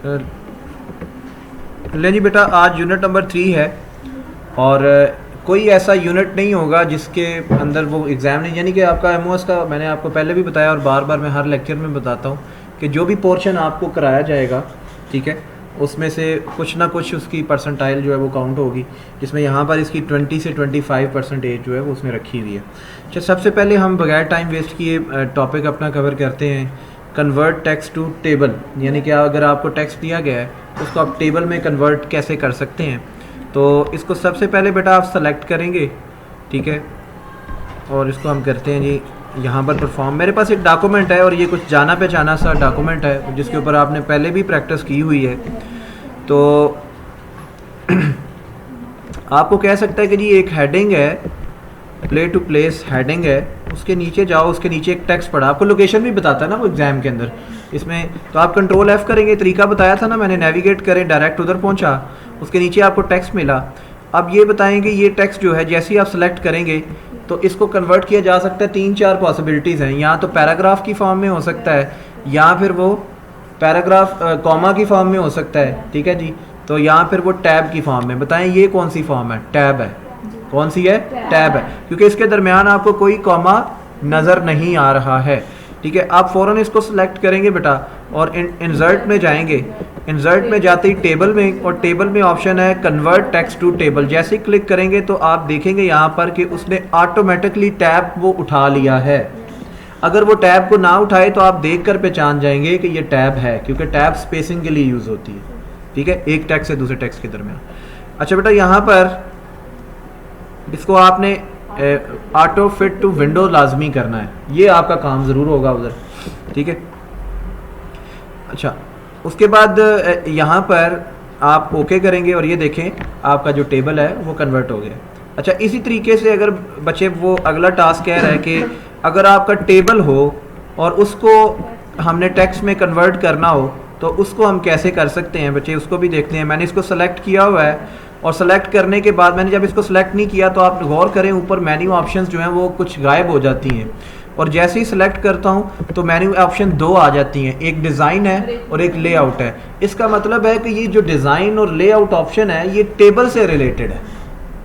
ले जी बेटा, आज यूनिट नंबर 3 है और कोई ऐसा यूनिट नहीं होगा जिसके अंदर वो एग्ज़ाम नहीं, यानी कि आपका एमओएस का मैंने आपको पहले भी बताया और बार बार मैं हर लेक्चर में बताता हूँ कि जो भी पोर्शन आपको कराया जाएगा, ठीक है, उसमें से कुछ ना कुछ उसकी परसेंटाइल जो है वो काउंट होगी, जिसमें यहाँ पर इसकी 20 से 25% जो है वो उसमें रखी हुई है। अच्छा, सबसे पहले हम बगैर टाइम वेस्ट किए टॉपिक अपना कवर करते हैं, कन्वर्ट टेक्स्ट टू टेबल, यानी कि अगर आपको टेक्स्ट दिया गया है उसको आप टेबल में कन्वर्ट कैसे कर सकते हैं। तो इसको सबसे पहले बेटा आप सेलेक्ट करेंगे, ठीक है, और इसको हम करते हैं जी यहाँ पर परफॉर्म। मेरे पास एक डॉक्यूमेंट है और ये कुछ जाना पहचाना सा डॉक्यूमेंट है जिसके ऊपर आपने पहले भी प्रैक्टिस की हुई है। तो आपको कह सकता है कि जी एक हेडिंग है, प्ले टू प्लेस हेडिंग है, उसके नीचे जाओ, उसके नीचे एक टेक्स्ट पड़ा, आपको लोकेशन भी बताता है ना वो एग्जाम के अंदर इसमें, तो आप कंट्रोल F करेंगे, तरीका बताया था ना मैंने, नेविगेट करें, डायरेक्ट उधर पहुंचा, उसके नीचे आपको टेक्स्ट मिला। अब ये बताएंगे ये टेक्स्ट जो है जैसे ही आप सेलेक्ट करेंगे तो इसको कन्वर्ट किया जा सकता है, 3-4 पॉसिबिलिटीज़ हैं। या तो पैराग्राफ की फॉर्म में हो सकता है, या फिर वो पैराग्राफ कॉमा की फॉर्म में हो सकता है, ठीक है जी, तो या फिर वो टैब की फॉर्म में। बताएं ये कौन सी फॉर्म है? टैब है। कौन सी है? टैब है, क्योंकि इसके दरमियान आपको कोई कॉमा नज़र नहीं आ रहा है, ठीक है। आप फ़ौरन इसको सिलेक्ट करेंगे बेटा और इंसर्ट में जाएंगे, इंसर्ट में जाते ही टेबल में, और टेबल में ऑप्शन है कन्वर्ट टेक्स्ट टू टेबल। जैसे ही क्लिक करेंगे तो आप देखेंगे यहाँ पर कि उसने ऑटोमेटिकली टैब वो उठा लिया है। अगर वो टैब को ना उठाए तो आप देख कर पहचान जाएंगे कि ये टैब है, क्योंकि टैब स्पेसिंग के लिए यूज़ होती है, ठीक है, एक टेक्स्ट से दूसरे टेक्स्ट के दरमियान। अच्छा बेटा, यहाँ पर इसको आपने ऑटो फिट टू विंडो लाजमी करना है, ये आपका काम ज़रूर होगा उधर, ठीक है। अच्छा, उसके बाद यहाँ पर आप ओके करेंगे और ये देखें आपका जो टेबल है वो कन्वर्ट हो गया। अच्छा, इसी तरीके से अगर बच्चे वो अगला टास्क कह रहा है कि अगर आपका टेबल हो और उसको हमने टेक्स्ट में कन्वर्ट करना हो तो उसको हम कैसे कर सकते हैं बच्चे, उसको भी देखते हैं। मैंने इसको सेलेक्ट किया हुआ है और सेलेक्ट करने के बाद मैंने जब इसको सेलेक्ट नहीं किया तो आप गौर करें ऊपर मेन्यू ऑप्शंस जो हैं वो कुछ गायब हो जाती हैं, और जैसे ही सेलेक्ट करता हूं तो मेन्यू ऑप्शन 2 आ जाती हैं, एक डिज़ाइन है और एक लेआउट है। इसका मतलब है कि ये जो डिज़ाइन और लेआउट ऑप्शन है ये टेबल से रिलेटेड है,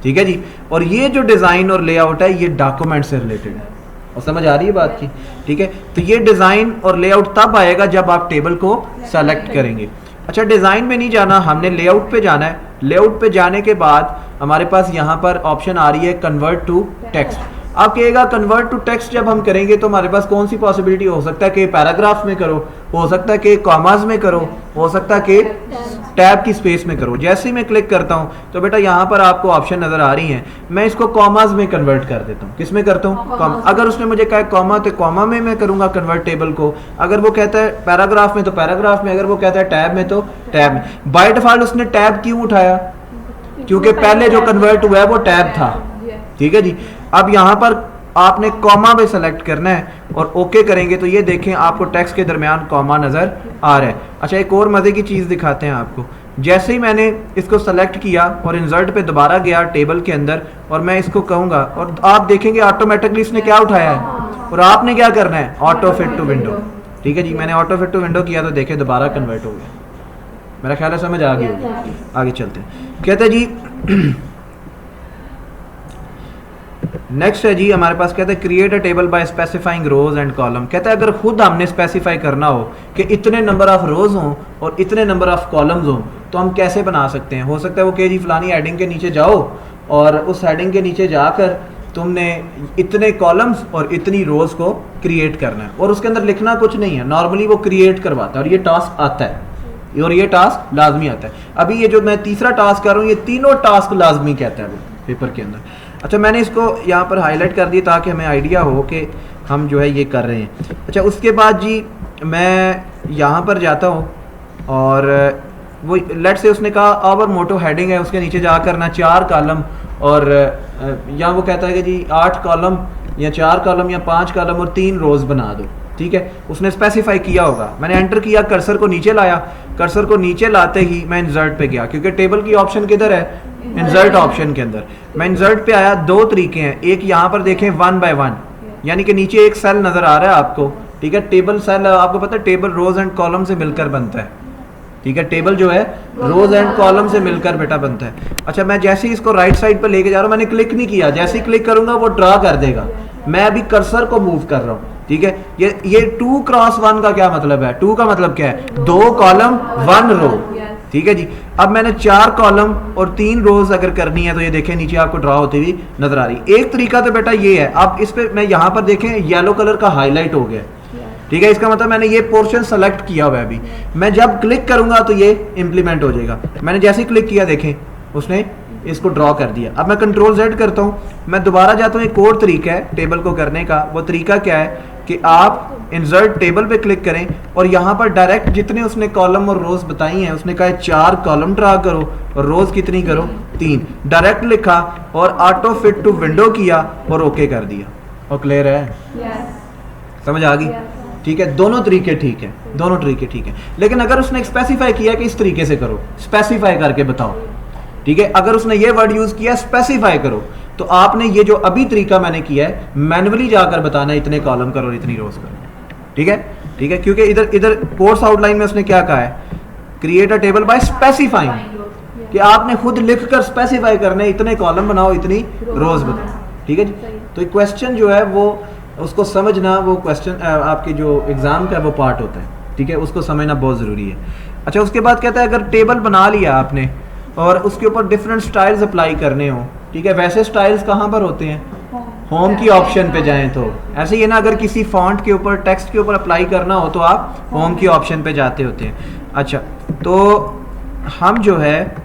ठीक है जी, और ये जो डिज़ाइन और लेआउट है ये डॉक्यूमेंट से रिलेटेड है। और समझ आ रही है बात की, ठीक है। तो ये डिज़ाइन और लेआउट तब आएगा जब आप टेबल को सेलेक्ट करेंगे। अच्छा, डिज़ाइन में नहीं जाना, हमने लेआउट पे जाना है। लेआउट पे जाने के बाद हमारे पास यहाँ पर ऑप्शन आ रही है कन्वर्ट टू टेक्स्ट। आप कहिएगा कन्वर्ट टू टेक्स्ट जब हम करेंगे तो हमारे पास कौन सी पॉसिबिलिटी हो सकता है कि पैराग्राफ में करो, हो सकता है कि कॉमास में करो, हो सकता है कि टैब की स्पेस में करो। जैसे ही मैं क्लिक करता हूँ तो बेटा यहाँ पर आपको ऑप्शन नज़र आ रही हैं, मैं इसको कॉमास में कन्वर्ट कर देता हूँ। किस में करता हूँ? अगर उसने मुझे कहा कॉमा तो कॉमा में मैं करूँगा कन्वर्ट टेबल को, अगर वो कहता है पैराग्राफ में तो पैराग्राफ में, अगर वो कहता है टैब में तो टैब में। बाय डिफॉल्ट उसने टैब क्यों उठाया? क्योंकि पहले जो कन्वर्ट हुआ है वो टैब था, ठीक है जी। अब यहाँ पर आपने कॉमा पे सेलेक्ट करना है और ओके करेंगे तो ये देखें आपको टेक्स्ट के दरमियान कॉमा नज़र आ रहा है। अच्छा, एक और मज़े की चीज़ दिखाते हैं आपको। जैसे ही मैंने इसको सेलेक्ट किया और इंसर्ट पे दोबारा गया टेबल के अंदर और मैं इसको कहूँगा और आप देखेंगे ऑटोमेटिकली इसने क्या उठाया है, और आपने क्या करना है? ऑटो फिट टू विंडो, ठीक है जी। मैंने ऑटो फिट टू विंडो किया तो देखे दोबारा कन्वर्ट हो गया। मेरा ख्याल है समझ आ गई होगी। आगे चलते हैं। कहते हैं जी नेक्स्ट है जी हमारे पास, कहते हैं create a table by specifying rows and column. कहता है अगर खुद हमने स्पेसिफाई करना हो कि इतने नंबर ऑफ रोज हों और इतने नंबर ऑफ कॉलम्स हों तो हम कैसे बना सकते हैं। हो सकता है वो कि जी फलानी हेडिंग के नीचे जाओ और उस हेडिंग के नीचे जाकर तुमने इतने कॉलम्स और इतनी रोज को क्रिएट करना है, और उसके अंदर लिखना कुछ नहीं है, नॉर्मली वो क्रिएट करवाता है और ये टास्क आता है, और ये टास्क लाजमी आता है। अभी ये जो मैं तीसरा टास्क कर रहा हूँ ये तीनों टास्क लाजमी कहता है वो पेपर के अंदर। अच्छा, मैंने इसको यहाँ पर हाईलाइट कर दिया ताकि हमें आइडिया हो कि हम जो है ये कर रहे हैं। अच्छा, उसके बाद जी मैं यहाँ पर जाता हूँ और वो लेट से उसने कहा आवर मोटो हेडिंग है, उसके नीचे जा करना 4 कॉलम, और यहाँ वो कहता है कि जी 8 कॉलम या 4 कॉलम या 5 कॉलम और 3 रोज बना दो, ठीक है। उसने स्पेसिफाई किया होगा। मैंने एंटर किया, कर्सर को नीचे लाया, कर्सर को नीचे लाते ही मैं इंसर्ट पे गया, क्योंकि टेबल की ऑप्शन किधर है? इंसर्ट ऑप्शन के अंदर। मैं इंसर्ट पे आया, 2 तरीके हैं, एक यहाँ पर देखें 1 बाय 1, यानी कि नीचे एक सेल नजर आ रहा है आपको, ठीक है। टेबल सेल आपको पता है टेबल रोज एंड कॉलम से मिलकर बनता है, ठीक है, टेबल जो है रोज एंड कॉलम से मिलकर बेटा बनता है। अच्छा, मैं जैसे ही इसको राइट साइड पर लेके जा रहा हूँ, मैंने क्लिक नहीं किया, जैसे ही क्लिक करूंगा वो ड्रा कर देगा। मैं अभी कर्सर को मूव कर रहा हूँ, ठीक है। ये 2 क्रॉस 1 का क्या मतलब है? 2 का मतलब क्या है? 2 कॉलम 1 रो, ठीक है जी। अब मैंने 4 कॉलम और 3 रोज अगर करनी है तो ये देखें नीचे आपको ड्रा होती हुई नजर आ रही। एक तरीका तो बेटा ये है, अब इस पे मैं यहाँ पर देखें येलो कलर का हाईलाइट हो गया, ठीक है। इसका मतलब मैंने ये पोर्शन सेलेक्ट किया हुआ है। अभी मैं जब क्लिक करूंगा तो ये इंप्लीमेंट हो जाएगा। मैंने जैसे ही क्लिक किया देखें उसने इसको ड्रॉ कर दिया। अब मैं कंट्रोल Z करता हूं, मैं दोबारा जाता हूं। एक और तरीका है टेबल को करने का। वो तरीका क्या है कि आप इंसर्ट टेबल पे क्लिक करें और यहाँ पर डायरेक्ट जितने उसने कॉलम और रोज बताई हैं, उसने कहा 4 कॉलम ड्रा करो और रोज कितनी करो? 3। डायरेक्ट लिखा और ऑटो फिट टू विंडो किया और ओके कर दिया। और क्लियर है? समझ आ गई? ठीक है, दोनों तरीके ठीक है, दोनों तरीके ठीक है। लेकिन अगर उसने स्पेसिफाई किया कि इस तरीके से करो, स्पेसिफाई करके बताओ, ठीक है। अगर उसने ये वर्ड यूज किया स्पेसिफाई करो, तो आपने ये जो अभी तरीका मैंने किया है मैन्युअली जाकर बताना इतने कॉलम करो और इतनी रोज करो, ठीक है, ठीक है। क्योंकि इधर कोर्स आउटलाइन में उसने क्या कहा है? Create a table by specifying, कि आपने खुद लिखकर स्पेसिफाई करने इतने कॉलम बनाओ, इतनी रोज बनाओ, ठीक है जी। तो क्वेश्चन जो है वो उसको समझना, वो क्वेश्चन आपके जो एग्जाम का वो पार्ट होता है, ठीक है, उसको समझना बहुत ज़रूरी है। अच्छा, उसके बाद कहता है अगर टेबल बना लिया आपने और उसके ऊपर डिफरेंट स्टाइल्स अप्लाई करने हो, ठीक है। वैसे स्टाइल्स कहाँ पर होते हैं? होम की ऑप्शन पे जाएं तो ऐसे ही ना, अगर किसी फॉन्ट के ऊपर टेक्स्ट के ऊपर अप्लाई करना हो तो आप होम की ऑप्शन पे जाते होते हैं। अच्छा, तो हम जो है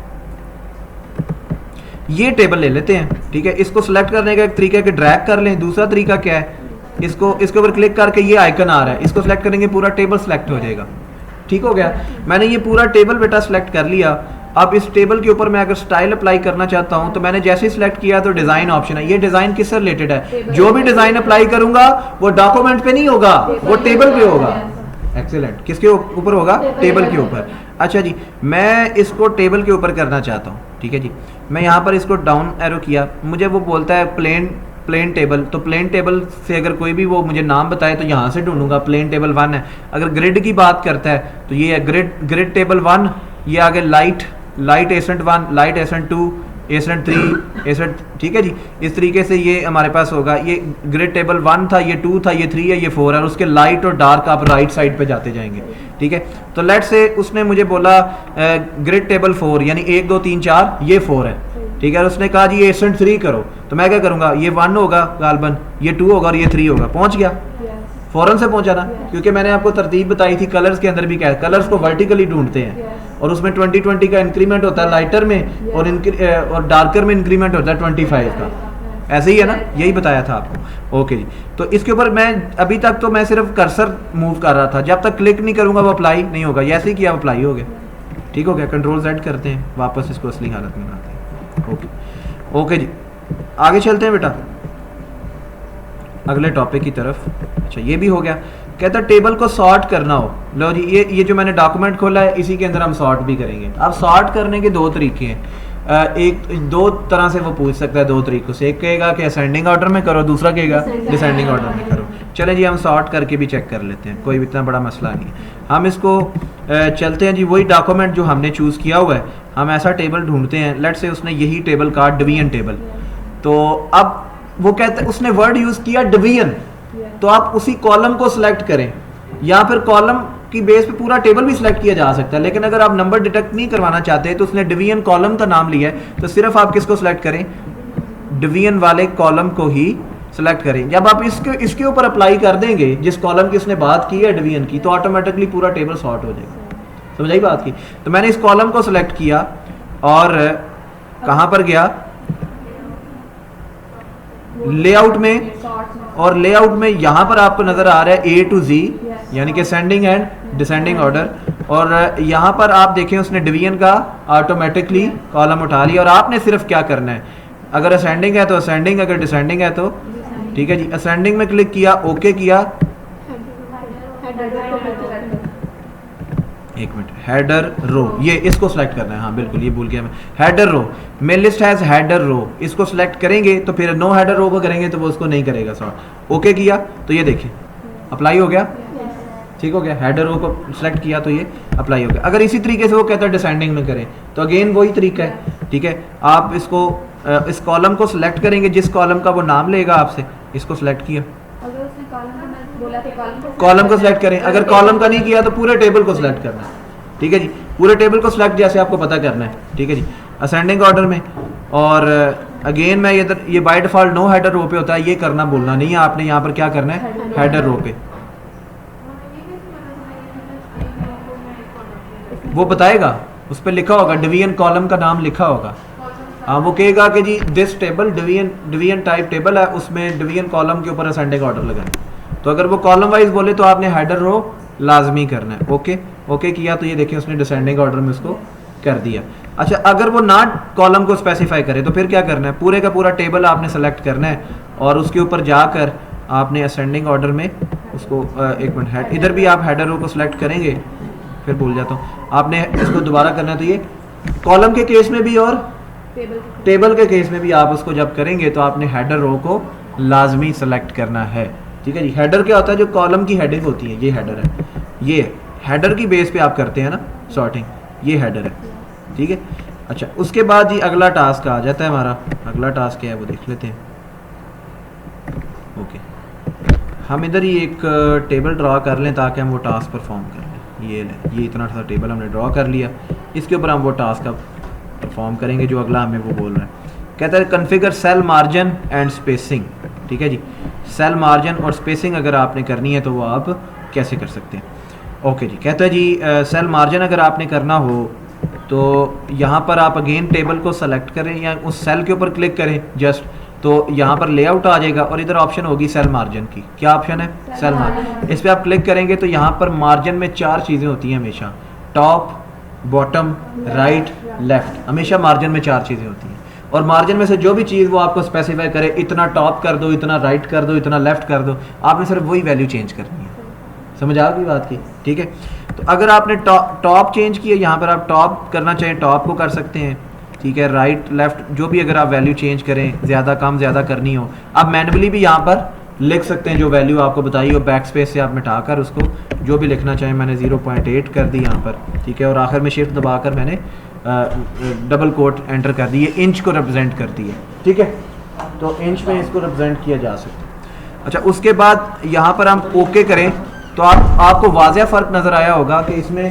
ये टेबल ले लेते हैं, ठीक है। इसको सिलेक्ट करने का एक तरीका है कि ड्रैग कर लें। दूसरा तरीका क्या है? इसके ऊपर क्लिक करके ये आइकन आ रहा है, इसको सिलेक्ट करेंगे, पूरा टेबल सिलेक्ट हो जाएगा। ठीक हो गया। मैंने ये पूरा टेबल बेटा सिलेक्ट कर लिया। अब इस टेबल के ऊपर मैं अगर स्टाइल अप्लाई करना चाहता हूं तो मैंने जैसे ही सिलेक्ट किया तो डिजाइन ऑप्शन है। ये डिजाइन किससे रिलेटेड है? जो भी डिजाइन अप्लाई करूंगा वो डॉक्यूमेंट पे नहीं होगा, वो टेबल पे होगा। एक्सीलेंट। किसके ऊपर होगा? टेबल के ऊपर। अच्छा जी, मैं इसको टेबल के ऊपर करना चाहता हूँ, ठीक है जी। मैं यहाँ पर इसको डाउन एरो किया, मुझे वो बोलता है प्लेन टेबल। तो प्लेन टेबल से अगर कोई भी वो मुझे नाम बताए तो यहाँ से ढूंढूंगा। प्लेन टेबल 1 है। अगर ग्रिड की बात करता है तो ये है ग्रिड टेबल 1। ये आगे light accent 1, light accent 2, accent 3, accent, ठीक है जी। इस तरीके से ये हमारे पास होगा। ये ग्रिड टेबल 1 था, ये 2 था, ये 3 है, ये 4 है। और उसके लाइट और डार्क आप राइट साइड पे जाते जाएंगे, ठीक है। तो लेट से उसने मुझे बोला ग्रिड टेबल 4 यानी 1 2 3 4 ये 4 है, ठीक है। और उसने कहा जी ये एसेंट 3 करो, तो मैं क्या करूंगा? ये 1 होगा गालबन, ये 2 होगा और ये 3 होगा। पहुंच गया, फौरन से पहुंचा ना, क्योंकि मैंने आपको तरतीब बताई थी। कलर्स के अंदर भी क्या है, कलर्स को वर्टिकली ढूंढते हैं और उसमें 20 का इंक्रीमेंट होता है लाइटर में और डार्कर में इंक्रीमेंट होता है 25 का। ऐसे ही है ना, यही बताया था आपको। ओके जी, तो इसके ऊपर मैं अभी तक तो मैं सिर्फ कर्सर मूव कर रहा था। जब तक क्लिक नहीं करूंगा वो अप्लाई नहीं होगा। जैसे ही किया अप्लाई हो गया। ठीक हो गया। कंट्रोल Z करते हैं, वापस इसको असली हालत में लाते हैं। ओके जी, आगे चलते हैं बेटा अगले टॉपिक की तरफ। अच्छा, ये भी हो गया। कहता टेबल को सॉर्ट करना हो, लो जी ये जो मैंने डॉक्यूमेंट खोला है इसी के अंदर हम सॉर्ट भी करेंगे। अब सॉर्ट करने के 2 तरीके हैं। एक 2 तरह से वो पूछ सकता है, 2 तरीकों से। एक कहेगा कि असेंडिंग ऑर्डर में करो, दूसरा कहेगा डिसेंडिंग ऑर्डर में करो। चले जी, हम सॉर्ट करके भी चेक कर लेते हैं, कोई इतना बड़ा मसला नहीं है। हम इसको चलते हैं जी, वही डॉक्यूमेंट जो हमने चूज़ किया हुआ है, हम ऐसा टेबल ढूंढते हैं। लेट से उसने यही टेबल कहा डिवीजन टेबल। तो अब वो कहते हैं उसने वर्ड यूज़ किया डिवीजन, तो आप उसी कॉलम को सिलेक्ट करें या फिर कॉलम की बेस पे पूरा टेबल भी सिलेक्ट किया जा सकता है। लेकिन अगर आप नंबर डिटेक्ट नहीं करवाना चाहते तो उसने डिवीजन कॉलम का नाम लिया है, तो सिर्फ आप किसको सिलेक्ट करें? डिवीजन वाले कॉलम को ही सिलेक्ट करें। जब आप इसके ऊपर अप्लाई कर देंगे जिस कॉलम की उसने बात की है डिवीजन की, तो ऑटोमेटिकली पूरा टेबल सॉर्ट हो जाएगा। समझ आई बात की? तो मैंने इस कॉलम को सिलेक्ट किया और कहां पर गया? लेआउट में। और लेआउट में यहां पर आपको नजर आ रहा है A to Z यानी कि असेंडिंग एंड डिसेंडिंग ऑर्डर। और यहां पर आप देखें उसने डिवीजन का ऑटोमेटिकली कॉलम उठा लिया। और आपने सिर्फ क्या करना है, अगर असेंडिंग है तो असेंडिंग, अगर डिसेंडिंग है तो ठीक है जी, असेंडिंग में क्लिक किया, ओके किया। एक मिनट, हेडर रो, ये इसको सिलेक्ट करना है। हाँ बिल्कुल, ये भूल गया मैं। हेडर रो, मेरी लिस्ट हैज हेडर रो, इसको सिलेक्ट करेंगे तो फिर नो हेडर रो को करेंगे तो वो उसको नहीं करेगा। सॉरी, ओके किया तो ये देखिए अप्लाई हो गया। ठीक हो गया, हेडर रो को सिलेक्ट किया तो ये अप्लाई हो गया। अगर इसी तरीके से वो कहता है डिसेंडिंग में करें तो अगेन वही तरीका है, ठीक है। आप इसको इस कॉलम को सिलेक्ट करेंगे, जिस कॉलम का वो नाम लेगा आपसे, इसको सिलेक्ट किया, अगर उसने कॉलम को सिलेक्ट करें। अगर कॉलम का नहीं किया तो पूरे टेबल को सिलेक्ट करना है, ठीक है जी, पूरे टेबल को सिलेक्ट जैसे आपको पता करना है, ठीक है जी, असेंडिंग ऑर्डर में। और अगेन मैं इधर ये by default no header row पे होता है, ये करना भूलना नहीं है आपने, यहाँ पर क्या करना है हेडर रो पे, वो बताएगा, उस पर लिखा होगा डिवीजन कॉलम का नाम लिखा होगा। हाँ वो कहेगा कि जी this table division type table है, उसमें डिवीजन कॉलम के ऊपर असेंडिंग ऑर्डर लगाना। तो अगर वो कॉलम वाइज बोले तो आपने हेडर रो लाजमी करना है। ओके ओके किया तो ये देखिए उसने डिसेंडिंग ऑर्डर में उसको कर दिया। अच्छा अगर वो ना कॉलम को स्पेसिफाई करे तो फिर क्या करना है, पूरे का पूरा टेबल आपने सेलेक्ट करना है और उसके ऊपर जाकर आपने असेंडिंग ऑर्डर में उसको एक मिनट हेड, इधर भी आप हेडर रो को सिलेक्ट करेंगे, फिर भूल जाता हूँ, आपने इसको दोबारा करना है। तो ये कॉलम के केस में भी और टेबल के केस में भी आप उसको जब करेंगे तो आपने हेडर रो को लाजमी सेलेक्ट करना है, ठीक है जी। हेडर क्या होता है, जो कॉलम की हेडिंग होती है, ये हेडर है, ये हेडर की बेस पे आप करते हैं ना सॉर्टिंग, ये हेडर है, ठीक है। अच्छा उसके बाद जी अगला टास्क आ जाता है हमारा, अगला टास्क क्या है वो देख लेते हैं। ओके हम इधर ही एक टेबल ड्रा कर लें ताकि हम वो टास्क परफॉर्म कर लें। ये इतना सा टेबल हमने ड्रा कर लिया, इसके ऊपर हम वो टास्क अब परफॉर्म करेंगे जो अगला हमें वो बोल रहा है। कहता है configure cell margin and spacing, ठीक है जी, सेल मार्जिन और स्पेसिंग अगर आपने करनी है तो वो आप कैसे कर सकते हैं। ओके जी, कहता है जी सेल मार्जिन अगर आपने करना हो तो यहाँ पर आप अगेन टेबल को सेलेक्ट करें या उस सेल के ऊपर क्लिक करें जस्ट, तो यहाँ पर लेआउट आ जाएगा और इधर ऑप्शन होगी सेल मार्जिन की। क्या ऑप्शन है, सेल मार्जिन। इस पर आप क्लिक करेंगे तो यहाँ पर मार्जिन में 4 चीज़ें होती हैं हमेशा, टॉप बॉटम राइट लेफ्ट, हमेशा मार्जिन में 4 चीज़ें होती हैं। और मार्जिन में से जो भी चीज़ वो आपको स्पेसिफाई करे, इतना टॉप कर दो, इतना राइट कर दो, इतना लेफ्ट कर दो, आपने सिर्फ वही वैल्यू चेंज करनी है। समझ आ गई बात की, ठीक है। तो अगर आपने टॉप चेंज किया, यहाँ पर आप टॉप करना चाहें टॉप को कर सकते हैं, ठीक है, राइट लेफ्ट जो भी अगर आप वैल्यू चेंज करें, ज़्यादा कम ज़्यादा करनी हो, आप मैनुअली भी यहाँ पर लिख सकते हैं जो वैल्यू आपको बताई हो, बैक स्पेस से आप मिटाकर उसको जो भी लिखना चाहें। मैंने 0.8 कर दी यहाँ पर, ठीक है, और आखिर में शिफ्ट दबाकर मैंने डबल कोट एंटर कर दी, ये इंच को रिप्रेजेंट करती है, ठीक है, तो इंच में इसको रिप्रेजेंट किया जा सकता है। अच्छा उसके बाद यहाँ पर हम ओके करें तो आपको वाज़ेह फ़र्क नज़र आया होगा कि इसमें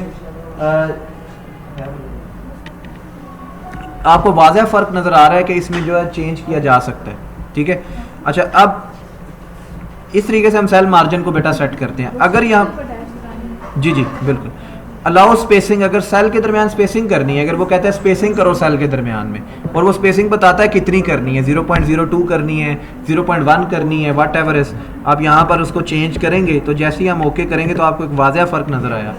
आपको वाज़ेह फ़र्क नज़र आ रहा है कि इसमें जो है चेंज किया जा सकता है, ठीक है। अच्छा अब इस तरीके से हम सेल मार्जिन को बेटा सेट करते हैं। अगर यहाँ जी बिल्कुल अलाउ स्पेसिंग, अगर सेल के दरमियान स्पेसिंग करनी है, अगर वो कहता है स्पेसिंग करो सेल के दरमियान में और वो स्पेसिंग बताता है कितनी करनी है, 0.02 करनी है, 0.1 करनी है, वट एवर इज, आप यहाँ पर उसको चेंज करेंगे तो जैसे ही हम ओके करेंगे तो आपको एक वाज़ेह फ़र्क नज़र आया।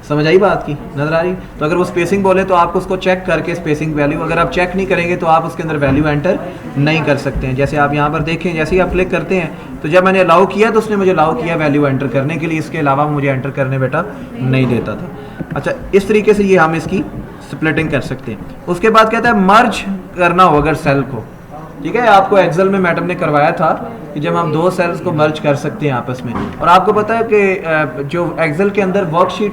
समझ आई बात की, नज़र आ रही। तो अगर वो स्पेसिंग बोले तो आपको उसको चेक करके स्पेसिंग वैल्यू, अगर आप चेक नहीं करेंगे तो आप उसके अंदर वैल्यू एंटर नहीं कर सकते हैं। जैसे आप यहाँ पर देखें, जैसे ही आप क्लिक करते हैं तो जब मैंने अलाउ किया तो उसने मुझे अलाउ किया वैल्यू एंटर करने के लिए, इसके अलावा मुझे एंटर करने बेटा नहीं देता था। अच्छा इस तरीके से ये हम इसकी स्प्लिटिंग कर सकते हैं। उसके बाद कहता है मर्ज करना हो अगर सेल को, ठीक है, आपको एक्सेल में मैडम ने करवाया था कि जब हम 2 सेल्स को मर्ज कर सकते हैं आपस में। और आपको पता है कि जो एक्सेल के अंदर वर्कशीट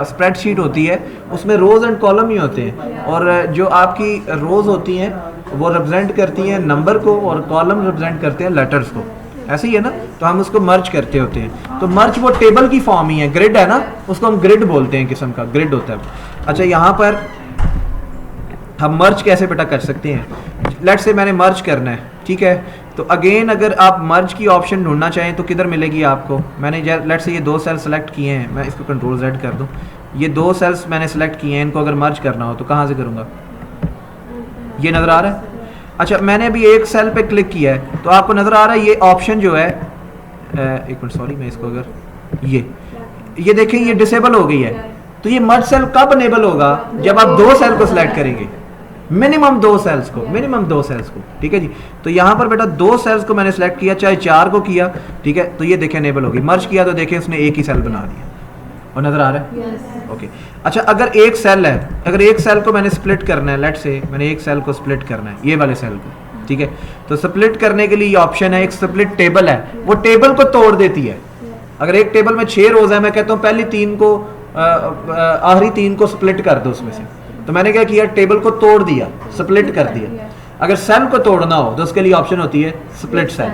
स्प्रेडशीट होती है उसमें रोज़ एंड कॉलम ही होते हैं, और जो आपकी रोज़ होती हैं वो रिप्रेजेंट करती हैं नंबर को और कॉलम रिप्रेजेंट करते हैं लेटर्स को, ऐसे ही है ना। तो हम उसको मर्ज करते होते हैं, तो मर्ज वो टेबल की फॉर्म ही है, ग्रिड है ना, उसको हम ग्रिड बोलते हैं, किस्म का ग्रिड होता है। अच्छा यहाँ पर हम मर्ज कैसे बेटा कर सकते हैं, लेट्स से मैंने मर्ज करना है, ठीक है, तो अगेन अगर आप मर्ज की ऑप्शन ढूंढना चाहें तो किधर मिलेगी आपको। मैंने लेट्स से ये 2 सेल सेलेक्ट किए हैं, मैं इसको कंट्रोल Z कर दूं, ये 2 सेल्स मैंने सेलेक्ट किए हैं, इनको अगर मर्ज करना हो तो कहाँ से करूँगा, ये नज़र आ रहा है। अच्छा मैंने अभी एक सेल पे क्लिक किया है तो आपको नज़र आ रहा है ये ऑप्शन जो है, एक मिनट सॉरी, मैं इसको अगर ये देखें ये डिसेबल हो गई है। तो ये मर्ज सेल कब अनेबल होगा, जब आप 2 सेल को सिलेक्ट करेंगे, मिनिमम 2 सेल्स को, ठीक है जी। तो यहाँ पर बेटा 2 सेल्स को मैंने सेलेक्ट किया, चाहे 4 को किया, ठीक है, तो ये देखें अनेबल होगी। मर्ज किया तो देखें उसने एक ही सेल बना दिया, और नज़र आ रहा है, ओके। अच्छा अगर एक सेल है, अगर एक सेल को मैंने स्प्लिट करना है, लेट से मैंने एक सेल को स्प्लिट करना है, ये वाले सेल को, ठीक है, तो स्प्लिट करने के लिए ये ऑप्शन है, एक स्प्लिट टेबल है, वो टेबल को तोड़ देती है, अगर एक टेबल में 6 रोज है, मैं कहता हूँ पहली 3 को आखिरी 3 को स्प्लिट कर दो उसमें से, तो मैंने क्या किया, टेबल को तोड़ दिया, स्प्लिट कर दिया। अगर सेल को तोड़ना हो तो उसके लिए ऑप्शन होती है स्प्लिट सेल।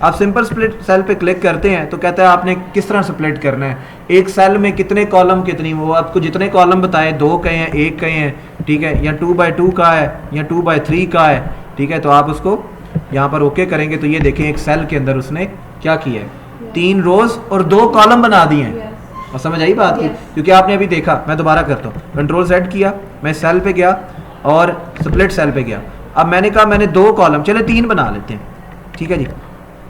आप सिंपल स्प्लिट सेल पे क्लिक करते हैं तो कहता है आपने किस तरह स्प्लिट करना है, एक सेल में कितने कॉलम कितनी, वो आपको जितने कॉलम बताए, 2 कहे हैं, 1 कहे हैं, ठीक है, या 2x2 का है या 2x3 का है, ठीक है, तो आप उसको यहाँ पर ओके करेंगे तो ये देखें एक सेल के अंदर उसने क्या किया है, 3 रोज और 2 कॉलम बना दिए हैं। और समझ आई बात की, क्योंकि आपने अभी देखा, मैं दोबारा करता हूँ, कंट्रोल Z किया, मैं सेल पे गया और स्प्लिट सेल पे गया। अब मैंने कहा मैंने 2 कॉलम, चले 3 बना लेते हैं, ठीक है जी,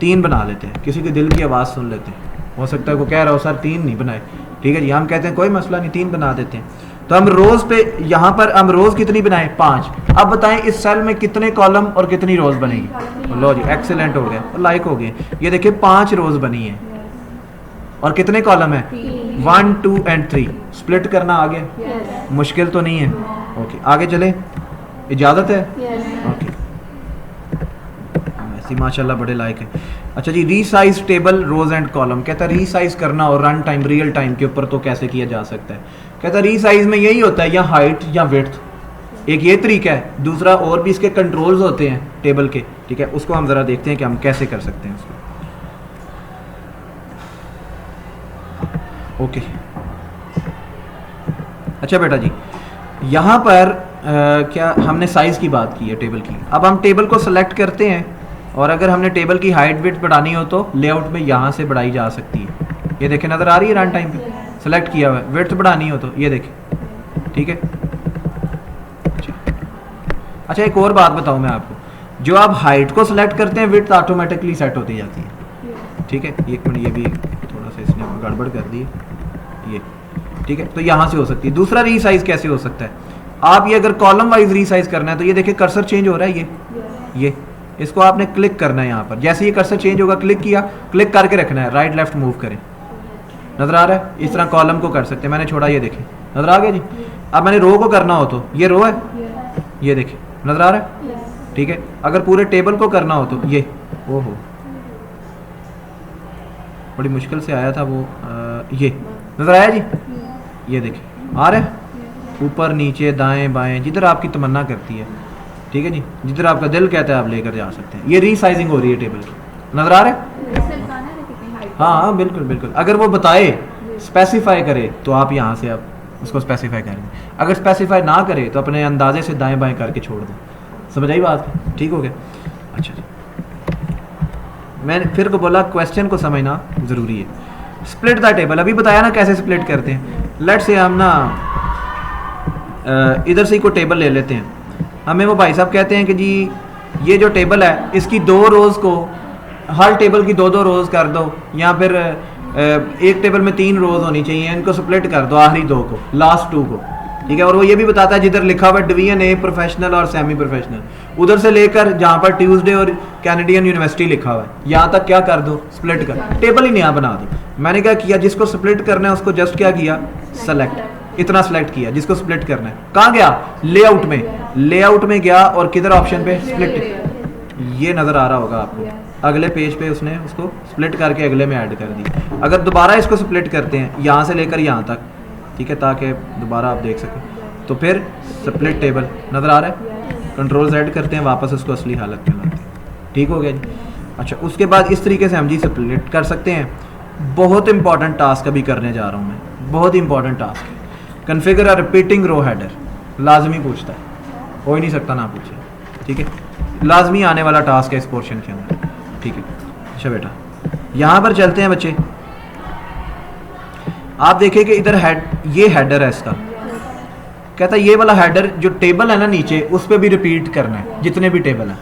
3 बना लेते हैं, किसी के दिल की आवाज़ सुन लेते हैं, हो सकता है वो कह रहा हो सर 3 नहीं बनाए, ठीक है जी, हम कहते हैं कोई मसला नहीं 3 बना देते हैं। तो हम रोज पे यहाँ पर हम रोज कितनी बनाए, 5। अब बताएं इस सेल में कितने कॉलम और कितनी रोज बनेगी। लो जी, एक्सीलेंट हो गया, लाइक हो गए, ये देखिए 5 रोज बनी है और कितने कॉलम है, 1 2 एंड 3। स्प्लिट करना आ गया, मुश्किल तो नहीं है। ओके, आगे चले, इजाज़त है। ओके, ऐसी माशाल्लाह बड़े लायक है। अच्छा जी, resize table rows and column, कहता है रीसाइज करना हो रन टाइम रियल टाइम के ऊपर तो कैसे किया जा सकता है। कहता है रीसाइज में यही होता है, या हाइट या विड्थ, एक ये तरीका है, दूसरा और भी इसके कंट्रोल्स होते हैं टेबल के, ठीक है, उसको हम ज़रा देखते हैं कि हम कैसे कर सकते हैं उसको। ओके, अच्छा बेटा जी, यहाँ पर क्या हमने साइज़ की बात की है टेबल की। अब हम टेबल को सेलेक्ट करते हैं और अगर हमने टेबल की हाइट विड्थ बढ़ानी हो तो लेआउट में यहाँ से बढ़ाई जा सकती है। ये देखें, नज़र आ रही है रन टाइम पे, सेलेक्ट किया हुआ है। विड्थ बढ़ानी हो तो ये देखें, ठीक है। अच्छा, एक और बात बताऊँ मैं आपको, जो आप हाइट को सिलेक्ट करते हैं विड्थ ऑटोमेटिकली सेट होती जाती है, ठीक है। एक मिनट, ये भी थोड़ा सा इसने गड़बड़ कर दी है, ये ठीक है, तो यहाँ से हो सकती है। दूसरा रीसाइज कैसे हो सकता है, आप ये अगर कॉलम वाइज रीसाइज करना है तो ये देखिए कर्सर चेंज हो रहा है, ये इसको आपने क्लिक करना है यहाँ पर, जैसे ये कर्सर चेंज होगा क्लिक किया, क्लिक करके रखना है, राइट लेफ्ट मूव करें, नजर आ रहा है। इस तरह कॉलम को कर सकते हैं, मैंने छोड़ा, ये देखें नजर आ गया जी। अब मैंने रो को करना हो तो ये रो है, ये देखें नजर आ रहा है, ठीक है। अगर पूरे टेबल को करना हो तो ये, ओहो बड़ी मुश्किल से आया था वो, ये नजर आया जी, ये देखें आ रहा है, ऊपर नीचे दाएं बाएं जिधर आपकी तमन्ना करती है, ठीक है जी, जिधर आपका दिल कहता है आप लेकर जा सकते हैं। ये रीसाइजिंग हो रही है टेबल की, नजर आ रहा है। हाँ बिल्कुल बिल्कुल, अगर वो बताए स्पेसिफाई करे तो आप यहाँ से आप उसको स्पेसिफाई करेंगे, अगर स्पेसिफाई ना करे तो अपने अंदाजे से दाएं बाएं करके छोड़ दें। समझ आई बात, ठीक हो गया। अच्छा जी, मैंने फिर को बोला क्वेश्चन को समझना ज़रूरी है। स्प्लिट द टेबल, अभी बताया ना कैसे स्प्लिट करते हैं। लेट से हम ना इधर से ही कोई टेबल ले लेते हैं, हमें वो भाई साहब कहते हैं कि जी ये जो टेबल है इसकी 2 रोज़ को, हर टेबल की 2-2 रोज़ कर दो, या फिर एक टेबल में 3 रोज़ होनी चाहिए, इनको स्प्लिट कर दो आखिरी 2 को, लास्ट 2 को, ठीक है। और वो ये भी बताता है जिधर लिखा हुआ है डिवीजन ए प्रोफेशनल और सेमी प्रोफेशनल, उधर से लेकर जहाँ पर ट्यूसडे और कैनेडियन यूनिवर्सिटी लिखा हुआ है यहाँ तक क्या कर दो, स्प्लिट कर, टेबल ही नया बना दो। मैंने क्या किया, जिसको स्प्लिट करना है उसको जस्ट क्या किया, सेलेक्ट, इतना सेलेक्ट किया जिसको स्प्लिट करना है। कहाँ गया, लेआउट में, लेआउट में गया और किधर ऑप्शन पे, स्प्लिट, ये नज़र आ रहा होगा आपको, अगले पेज पे उसने उसको स्प्लिट करके अगले में ऐड कर दी। अगर दोबारा इसको स्प्लिट करते हैं यहाँ से लेकर यहाँ तक, ठीक है, ताकि दोबारा आप देख सकें, तो फिर स्प्लिट टेबल नज़र आ रहा है। कंट्रोल Z करते हैं, वापस उसको असली हालत में लाते हैं, ठीक हो गया जी। अच्छा, उसके बाद इस तरीके से हम जी स्प्लिट कर सकते हैं। बहुत इंपॉर्टेंट टास्क अभी करने जा रहा हूँ मैं, बहुत ही इंपॉर्टेंट टास्क है। Configure a repeating row header, लाजमी पूछता है, हो ही नहीं सकता ना पूछे, ठीक है, लाजमी आने वाला टास्क है इस पोर्शन के अंदर, ठीक है। अच्छा बेटा, यहाँ पर चलते हैं बच्चे, आप देखें कि इधर ये हेडर है इसका, कहता है ये वाला हेडर जो टेबल है ना नीचे, उस पर भी रिपीट करना है जितने भी टेबल हैं।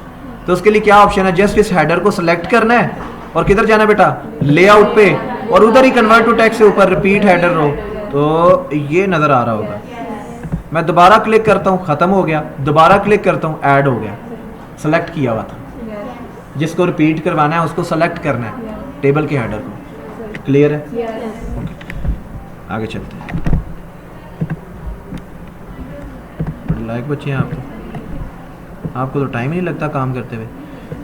तो उसके लिए क्या ऑप्शन है, जस्ट इस हेडर को सिलेक्ट करना है और किधर जाना है बेटा, लेआउट पे, और उधर ही कन्वर्ट टू टेक्स्ट से ऊपर रिपीट हेडर रो, तो ये नज़र आ रहा होगा। मैं दोबारा क्लिक करता हूँ, ख़त्म हो गया, दोबारा क्लिक करता हूँ, ऐड हो गया, सेलेक्ट किया हुआ था। जिसको रिपीट करवाना है उसको सेलेक्ट करना है, टेबल के हेडर को। क्लियर है, ओके, आगे चलते हैं। बड़े लायक बच्चे हैं आप तो, आपको तो टाइम ही नहीं लगता काम करते हुए।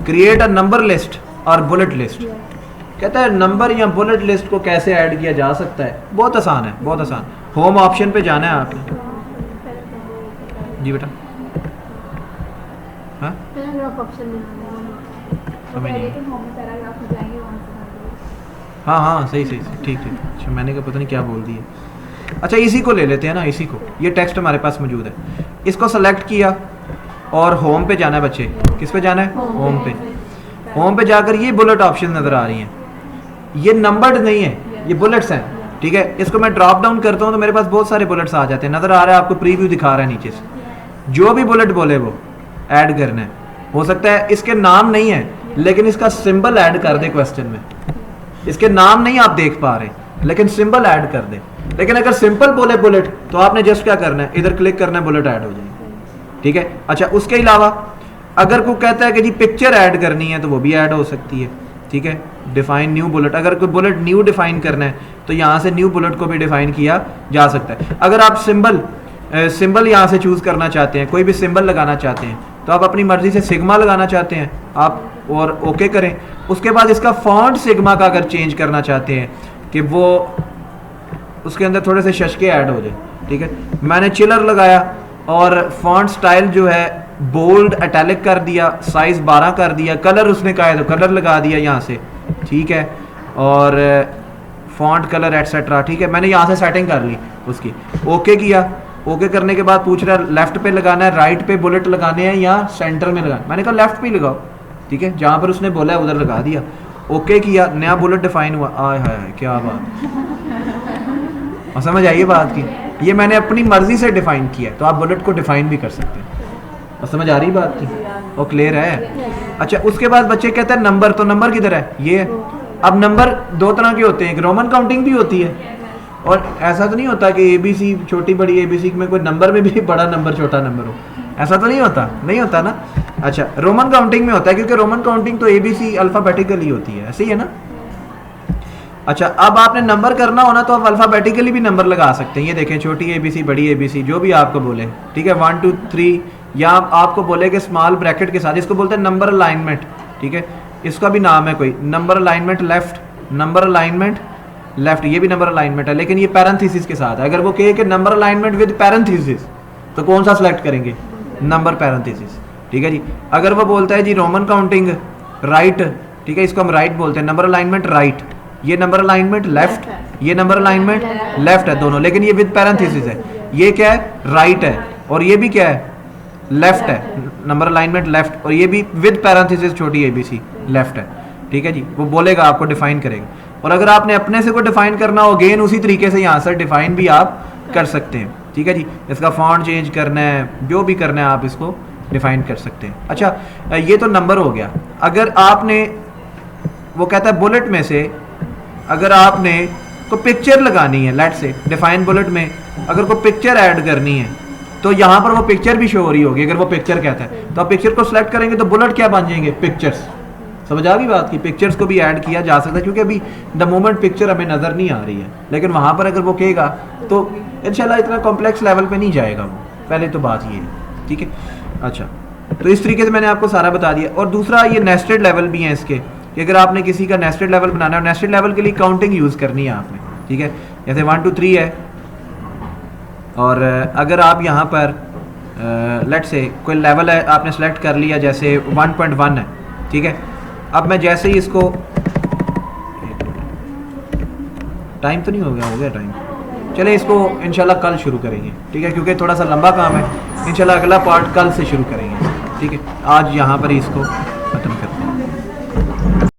क्रिएट अ नंबर लिस्ट और बुलेट लिस्ट, कहता है नंबर या बुलेट लिस्ट को कैसे ऐड किया जा सकता है। बहुत आसान है, बहुत आसान। होम ऑप्शन पे जाना है आपने। जी बेटा, हाँ हाँ हाँ सही सही सही, ठीक ठीक। अच्छा मैंने कहा पता नहीं क्या बोल दिया। अच्छा इसी को ले लेते हैं ना, इसी को, ये टेक्स्ट हमारे पास मौजूद है। इसको सेलेक्ट किया और होम पे जाना है बच्चे। किस पे जाना है? होम पे। होम पे जाकर ये बुलेट ऑप्शन नज़र आ रही हैं, ये नंबर्ड नहीं है, ये बुलेट्स हैं, ठीक है। इसको मैं ड्रॉप डाउन करता हूँ तो मेरे पास बहुत सारे बुलेट्स आ जाते हैं। नज़र आ रहा है आपको, प्रीव्यू दिखा रहा है नीचे से। जो भी बुलेट बोले वो ऐड करना है। हो सकता है इसके नाम नहीं है लेकिन इसका सिंबल ऐड कर दे क्वेश्चन में। इसके नाम नहीं आप देख पा रहे लेकिन सिंबल ऐड कर दे। लेकिन अगर सिंपल बोले बुलेट तो आपने जस्ट क्या करना है, इधर क्लिक करना है, बुलेट ऐड हो जाएगी, ठीक है। अच्छा उसके अलावा अगर कोई कहता है कि जी पिक्चर ऐड करनी है तो वो भी ऐड हो सकती है, ठीक है। डिफाइन न्यू बुलेट, अगर कोई बुलेट न्यू डिफाइन करना है तो यहाँ से न्यू बुलेट को भी डिफाइन किया जा सकता है। अगर आप सिंबल यहाँ से चूज़ करना चाहते हैं, कोई भी सिंबल लगाना चाहते हैं तो आप अपनी मर्जी से सिग्मा लगाना चाहते हैं आप, और ओके करें। उसके बाद इसका फॉन्ट सिग्मा का अगर चेंज करना चाहते हैं कि वो उसके अंदर थोड़े से शशके ऐड हो जाए, ठीक है। मैंने चिलर लगाया और फॉन्ट स्टाइल जो है बोल्ड इटैलिक कर दिया, साइज़ 12 कर दिया, कलर उसने कहा है तो कलर लगा दिया यहाँ से, ठीक है। और फॉन्ट कलर एटसेट्रा, ठीक है। मैंने यहाँ से सेटिंग कर ली उसकी, ओके किया। ओके करने के बाद पूछ रहा है लेफ्ट पे लगाना है, राइट पे बुलेट लगाने हैं या सेंटर में लगाना। मैंने कहा लेफ्ट पे ही लगाओ, ठीक है। जहाँ पर उसने बोला है उधर लगा दिया, ओके किया, नया बुलेट डिफाइन हुआ। आय हाय क्या बात, और समझ आइए बात की, ये मैंने अपनी मर्जी से डिफाइन किया है, तो आप बुलेट को डिफाइन भी कर सकते हैं। और समझ आ रही बात की, और क्लियर है। अच्छा उसके बाद बच्चे कहते हैं नंबर, तो नंबर किधर है? ये है। अब नंबर दो तरह के होते हैं, एक रोमन काउंटिंग भी होती है, और ऐसा तो नहीं होता कि ABC छोटी बड़ी ABC में कोई नंबर में भी बड़ा नंबर छोटा नंबर हो, ऐसा तो नहीं होता, नहीं होता ना। अच्छा रोमन काउंटिंग में होता है, क्योंकि रोमन काउंटिंग तो ABC अल्फ़ाबेटिकली होती है, ऐसे ही है ना। अच्छा अब आपने नंबर करना हो ना तो आप अल्फ़ाबेटिकली भी नंबर लगा सकते हैं। ये देखें, छोटी ABC बड़ी ABC जो भी आपको बोले, ठीक है, 1 2 3, या आपको बोले कि स्मॉल ब्रैकेट के साथ, इसको बोलते हैं नंबर अलाइनमेंट, ठीक है। इसका भी नाम है कोई, number alignment left, number alignment left, ये भी नंबर अलाइनमेंट है लेकिन ये पैरेंथेसिस के साथ है। अगर वो कहे कि नंबर अलाइनमेंट विद पैरेंथेसिस तो कौन सा सेलेक्ट करेंगे? नंबर पैरेंथेसिस, ठीक है जी। अगर वो बोलता है जी रोमन काउंटिंग राइट, ठीक है, इसको हम राइट बोलते हैं, नंबर अलाइनमेंट राइट, ये नंबर अलाइनमेंट लेफ्ट, ये नंबर अलाइनमेंट लेफ्ट है दोनों, लेकिन ये विद पैरेंथेसिस है। ये क्या है? राइट है, और ये भी क्या है? लेफ्ट है, नंबर अलाइनमेंट लेफ्ट, और ये भी विद पैरेंथेसिस छोटी ABC लेफ्ट है, ठीक है जी। वो बोलेगा, आपको डिफाइन करेगा। और अगर आपने अपने से को डिफाइन करना हो अगेन उसी तरीके से यहाँ से डिफाइन भी आप कर सकते हैं, ठीक है जी। इसका फॉन्ट चेंज करना है, जो भी करना है आप इसको डिफाइन कर सकते हैं। अच्छा ये तो नंबर हो गया। अगर आपने, वो कहता है बुलेट में से अगर आपने को पिक्चर लगानी है, लेट से डिफाइन बुलेट में अगर को पिक्चर ऐड करनी है तो यहाँ पर वो पिक्चर भी शो हो रही होगी। अगर वो पिक्चर कहता है तो आप पिक्चर को सिलेक्ट करेंगे तो बुलेट क्या बन जाएंगे? पिक्चर्स। समझ आ गई बात की? पिक्चर्स को भी ऐड किया जा सकता है, क्योंकि अभी द मोमेंट पिक्चर हमें नज़र नहीं आ रही है, लेकिन वहाँ पर अगर वो कहेगा तो इंशाल्लाह इतना कॉम्प्लेक्स लेवल पे नहीं जाएगा वो। पहले तो बात ये है, ठीक है। अच्छा तो इस तरीके से मैंने आपको सारा बता दिया। और दूसरा ये नेस्टेड लेवल भी हैं इसके, कि अगर आपने किसी का नेस्टेड लेवल बनाना है, नेस्टेड लेवल के लिए काउंटिंग यूज़ करनी है आपने, ठीक है। जैसे 1 2 3 है, और अगर आप यहाँ पर लेट से कोई लेवल है आपने सेलेक्ट कर लिया, जैसे 1.1 है, ठीक है। अब मैं जैसे ही इसको, टाइम तो नहीं हो गया टाइम, चले इसको इंशाल्लाह कल शुरू करेंगे, ठीक है, क्योंकि थोड़ा सा लंबा काम है। इंशाल्लाह अगला पार्ट कल से शुरू करेंगे, ठीक है। आज यहाँ पर इसको